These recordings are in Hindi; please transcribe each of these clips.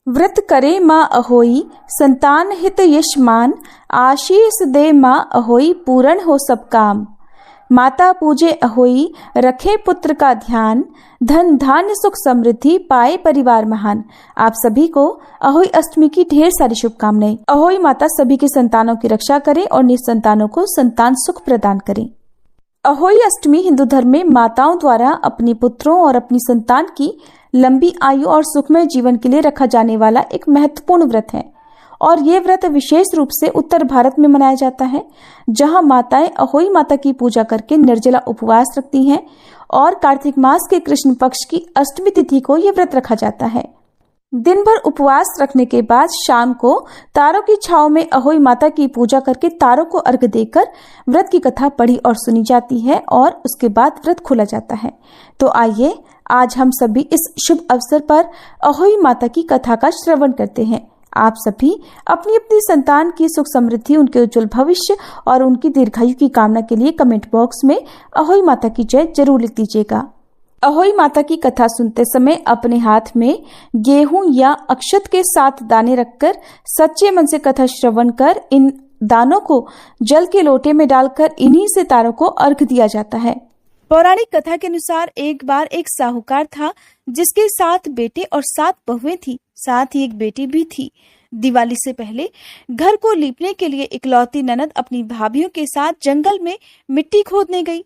व्रत करे माँ अहोई, संतान हित यशमान, आशीष दे माँ अहोई, पूर्ण हो सब काम। माता पूजे अहोई, रखे पुत्र का ध्यान, धन धान्य सुख समृद्धि पाए परिवार महान। आप सभी को अहोई अष्टमी की ढेर सारी शुभकामनाएं। अहोई माता सभी के संतानों की रक्षा करे और निसंतानों को संतान सुख प्रदान करे। अहोई अष्टमी हिंदू धर्म में माताओं द्वारा अपने पुत्रों और अपनी संतान की लंबी आयु और सुखमय जीवन के लिए रखा जाने वाला एक महत्वपूर्ण व्रत है और ये व्रत विशेष रूप से उत्तर भारत में मनाया जाता है, जहां माताएं अहोई माता की पूजा करके निर्जला उपवास रखती हैं और कार्तिक मास के कृष्ण पक्ष की अष्टमी तिथि को यह व्रत रखा जाता है। दिन भर उपवास रखने के बाद शाम को तारों की छांव में अहोई माता की पूजा करके तारों को अर्घ्य देकर व्रत की कथा पढ़ी और सुनी जाती है और उसके बाद व्रत खोला जाता है। तो आइए आज हम सभी इस शुभ अवसर पर अहोई माता की कथा का श्रवण करते हैं। आप सभी अपनी अपनी संतान की सुख समृद्धि, उनके उज्जवल भविष्य और उनकी दीर्घायु की कामना के लिए कमेंट बॉक्स में अहोई माता की जय जरूर लिख दीजिएगा। अहोई माता की कथा सुनते समय अपने हाथ में गेहूं या अक्षत के 7 दाने रखकर सच्चे मन से कथा श्रवण कर इन दानों को जल के लोटे में डालकर इन्हीं से तारों को अर्घ्य दिया जाता है। पौराणिक कथा के अनुसार एक बार एक साहूकार था जिसके 7 बेटे और 7 बहुएं थी, साथ ही एक बेटी भी थी। दिवाली से पहले घर को लीपने के लिए इकलौती ननद अपनी भाभीयों के साथ जंगल में मिट्टी खोदने गई।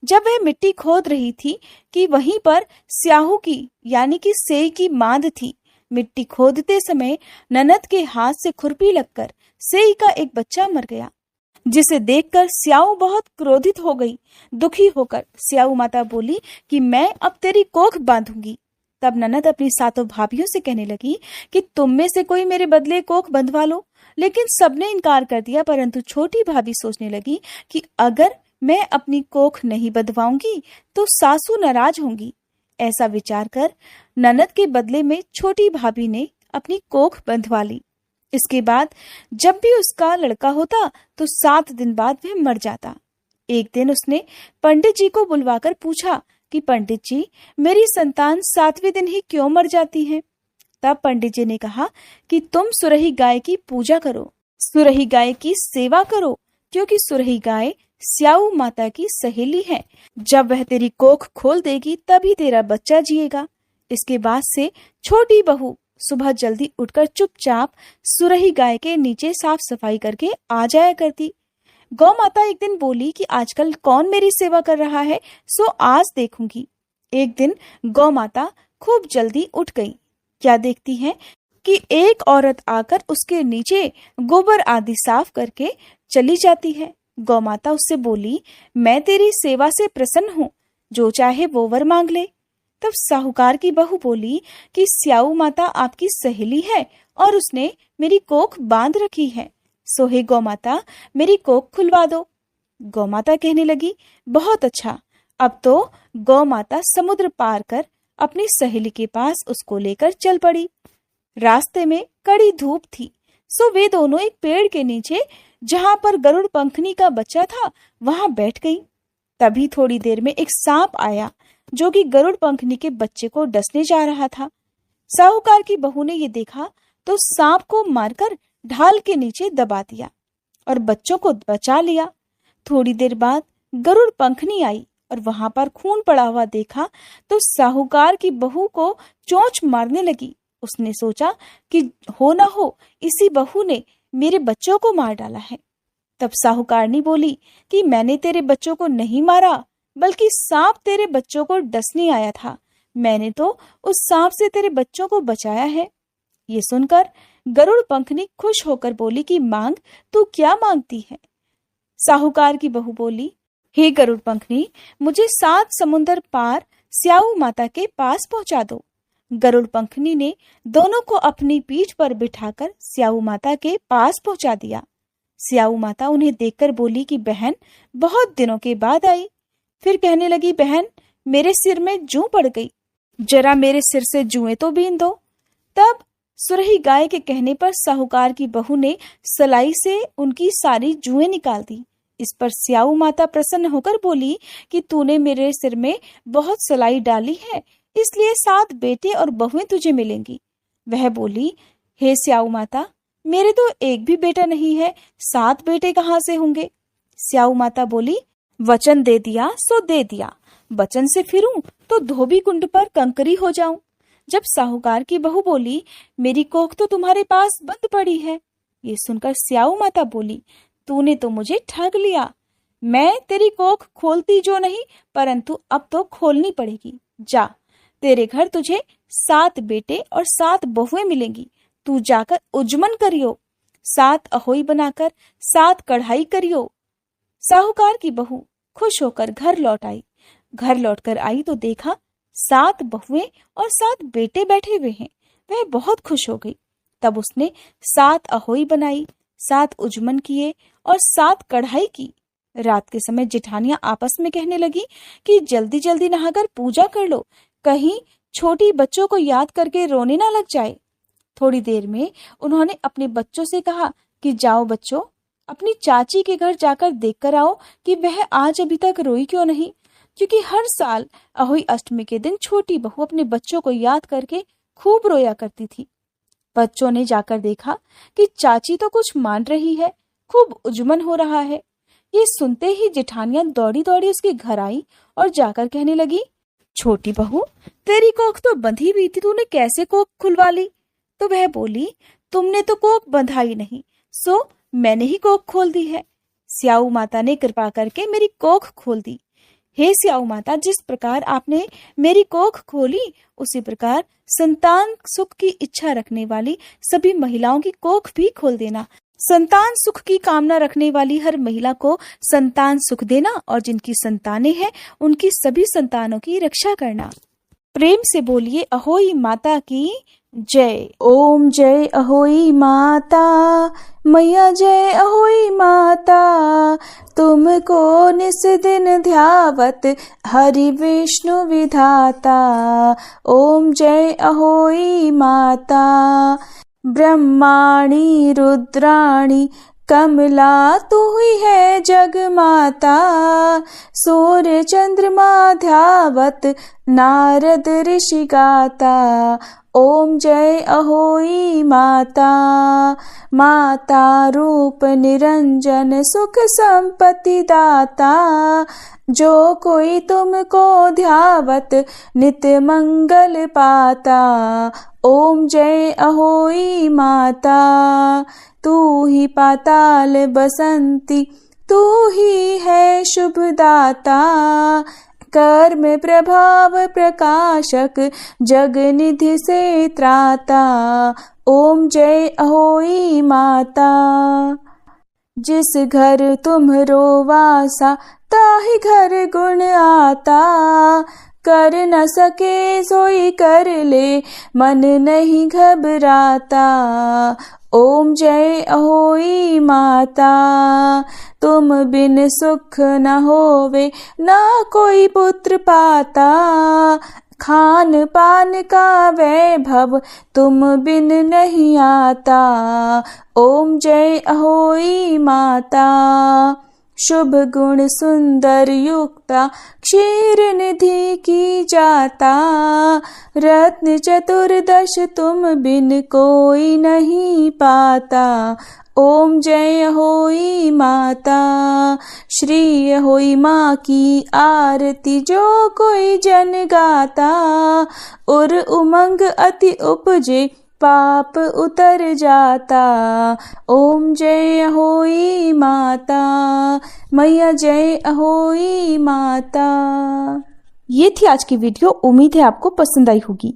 जब वह मिट्टी खोद रही थी कि वहीं पर स्याहू की यानी कि सेई की मांद थी। मिट्टी खोदते समय ननद के हाथ से खुरपी लगकर सेई का एक बच्चा मर गया, जिसे देखकर स्याऊ बहुत क्रोधित हो गई। दुखी होकर स्याऊ माता बोली कि मैं अब तेरी कोख बांधूंगी। तब ननद अपनी 7 भाभियों से कहने लगी कि तुम में से कोई मेरे बदले कोख बंधवा लो, लेकिन सबने इनकार कर दिया। परंतु छोटी भाभी सोचने लगी कि अगर मैं अपनी कोख नहीं बंधवाऊंगी तो सासू नाराज होंगी। ऐसा विचार कर ननद के बदले में छोटी भाभी ने अपनी कोख बंधवा ली। इसके बाद जब भी उसका लड़का होता तो 7 दिन बाद वह मर जाता। एक दिन उसने पंडित जी को बुलवाकर पूछा कि पंडित जी, मेरी संतान 7वें दिन ही क्यों मर जाती है? तब पंडित जी ने कहा कि तुम सुरही गाय की पूजा करो, सुरही गाय की सेवा करो, क्योंकि सुरही गाय स्याऊ माता की सहेली है। जब वह तेरी कोख खोल देगी तभी तेरा बच्चा जिएगा। इसके बाद से छोटी बहू सुबह जल्दी उठकर चुपचाप सुरही गाय के नीचे साफ सफाई करके आ जाया करती। गौ माता एक दिन बोली कि आजकल कौन मेरी सेवा कर रहा है, सो आज देखूंगी। एक दिन गौ माता खूब जल्दी उठ गई। क्या देखती है कि एक औरत आकर उसके नीचे गोबर आदि साफ करके चली जाती है। गौ माता उससे बोली, मैं तेरी सेवा से प्रसन्न हूँ, जो चाहे वो वर मांग ले। तब साहूकार की बहू बोली कि स्याऊ माता आपकी सहेली है और उसने मेरी कोख बांध रखी है, सो हे गौ माता मेरी कोख खुलवा दो। गौ माता कहने लगी, बहुत अच्छा। अब तो गौ माता समुद्र पार कर अपनी सहेली के पास उसको लेकर चल पड़ी। रास्ते में कड़ी धूप थी, सो वे दोनों एक पेड़ के नीचे जहां पर गरुड़ पंखनी का बच्चा था वहां बैठ गई। तभी थोड़ी देर में एक सांप आया जो कि गरुड़ पंखनी के बच्चे को डसने जा रहा था। साहूकार की बहू ने ये देखा तो सांप को मारकर ढाल के नीचे दबा दिया और बच्चों को बचा लिया। थोड़ी देर बाद गरुड़ पंखनी आई और वहां पर खून पड़ा हुआ देखा तो साहूकार की बहू को चोंच मारने लगी। उसने सोचा कि हो ना हो इसी बहू ने मेरे बच्चों को मार डाला है। तब साहूकारनी बोली कि मैंने तेरे बच्चों को नहीं मारा, बल्कि सांप तेरे बच्चों को डसने आया था। मैंने तो उस सांप से तेरे बच्चों को बचाया है। ये सुनकर गरुड़ पंखनी खुश होकर बोली कि मांग, तू क्या मांगती है? साहूकार की बहू बोली, हे गरुड़ पंखनी, मुझे 7 समुंदर पार स्याऊ माता के पास पहुंचा दो। गरुड़ पंखनी ने दोनों को अपनी पीठ पर बिठाकर स्याऊ माता के पास पहुंचा दिया। स्याऊ माता उन्हें देखकर बोली कि बहन, बहुत दिनों के बाद आई। फिर कहने लगी, बहन मेरे सिर में जूं पड़ गई, जरा मेरे सिर से जुएं तो बीन दो। तब सुरही गाय के कहने पर साहूकार की बहू ने सलाई से उनकी सारी जुएं निकाल दी। इस पर स्याऊ माता प्रसन्न होकर बोली कि तूने मेरे सिर में बहुत सलाई डाली है, इसलिए 7 बेटे और बहुएं तुझे मिलेंगी। वह बोली, हे स्याऊ माता, मेरे तो एक भी बेटा नहीं है, 7 बेटे कहाँ से होंगे? स्याऊ माता बोली, वचन दे दिया सो दे दिया, वचन से फिरूं तो धोबी कुंड पर कंकरी हो जाऊं। जब साहूकार की बहू बोली, मेरी कोख तो तुम्हारे पास बंद पड़ी है। ये सुनकर स्याऊ माता बोली, तूने तो मुझे ठग लिया। मैं तेरी कोख खोलती जो नहीं, परंतु अब तो खोलनी पड़ेगी। जा, तेरे घर तुझे 7 बेटे और 7 बहुएं मिलेंगी। तू जाकर उज्जमन करियो, 7 अहोई बनाकर 7 कढ़ाई करियो। साहूकार की बहू खुश होकर घर लौट आई। घर लौटकर आई तो देखा 7 बहुएं और 7 बेटे बैठे हुए हैं। वह बहुत खुश हो गई। तब उसने 7 अहोई बनाई, 7 उज्जमन किए और 7 कढ़ाई की। रात के समय जेठानियां आपस में कहने लगी कि जल्दी जल्दी नहाकर पूजा कर लो, कहीं छोटी बच्चों को याद करके रोने ना लग जाए। थोड़ी देर में उन्होंने अपने बच्चों से कहा कि जाओ बच्चों, अपनी चाची के घर जाकर देख कर आओ कि वह आज अभी तक रोई क्यों नहीं, क्योंकि हर साल अहोई अष्टमी के दिन छोटी बहू अपने बच्चों को याद करके खूब रोया करती थी। बच्चों ने जाकर देखा कि चाची तो कुछ मान रही है, खूब उज्जमन हो रहा है। ये सुनते ही जेठानियां दौड़ी दौड़ी उसके घर आई और जाकर कहने लगी, छोटी बहू, तेरी कोख तो बंधी हुई थी, तूने कैसे कोख खुलवा ली? तो वह बोली, तुमने तो कोख बंधाई नहीं, सो मैंने ही कोख खोल दी है। स्याऊ माता ने कृपा करके मेरी कोख खोल दी। हे स्याऊ माता, जिस प्रकार आपने मेरी कोख खोली, उसी प्रकार संतान सुख की इच्छा रखने वाली सभी महिलाओं की कोख भी खोल देना। संतान सुख की कामना रखने वाली हर महिला को संतान सुख देना और जिनकी संतानें हैं उनकी सभी संतानों की रक्षा करना। प्रेम से बोलिए अहोई माता की जय। ओम जय अहोई माता, मैया जय अहोई माता, तुमको निस दिन ध्यावत हरि विष्णु विधाता। ओम जय अहोई माता, ब्रह्माणी रुद्राणी कमला तू ही है जग माता। सूर्य चंद्रमा ध्यावत नारद ऋषि गाता। ओम जय अहोई माता, माता रूप निरंजन सुख संपत्ति दाता। जो कोई तुमको ध्यावत नित्य मंगल पाता। ओम जय अहोई माता, तू ही पाताल बसंती, तू ही है शुभ दाता। कर्म प्रभाव प्रकाशक जग निधि से त्राता। ओम जय अहोई माता, जिस घर तुम्हरो वासा, ताहि घर गुण आता। कर न सके सोई कर ले, मन नहीं घबराता। ओम जय अहोई माता, तुम बिन सुख न होवे, ना कोई पुत्र पाता। खान पान का वैभव तुम बिन नहीं आता। ओम जय अहोई माता, शुभ गुण सुंदर युक्ता, क्षीर निधि की जाता। रत्न चतुर्दश तुम बिन कोई नहीं पाता। ओम जय अहोई माता, श्री अहोई माँ की आरती जो कोई जन गाता। उर उमंग अति उपजे, पाप उतर जाता। ओम जय अहोई माता, मैया जय अहोई माता। ये थी आज की वीडियो। उम्मीद है आपको पसंद आई होगी।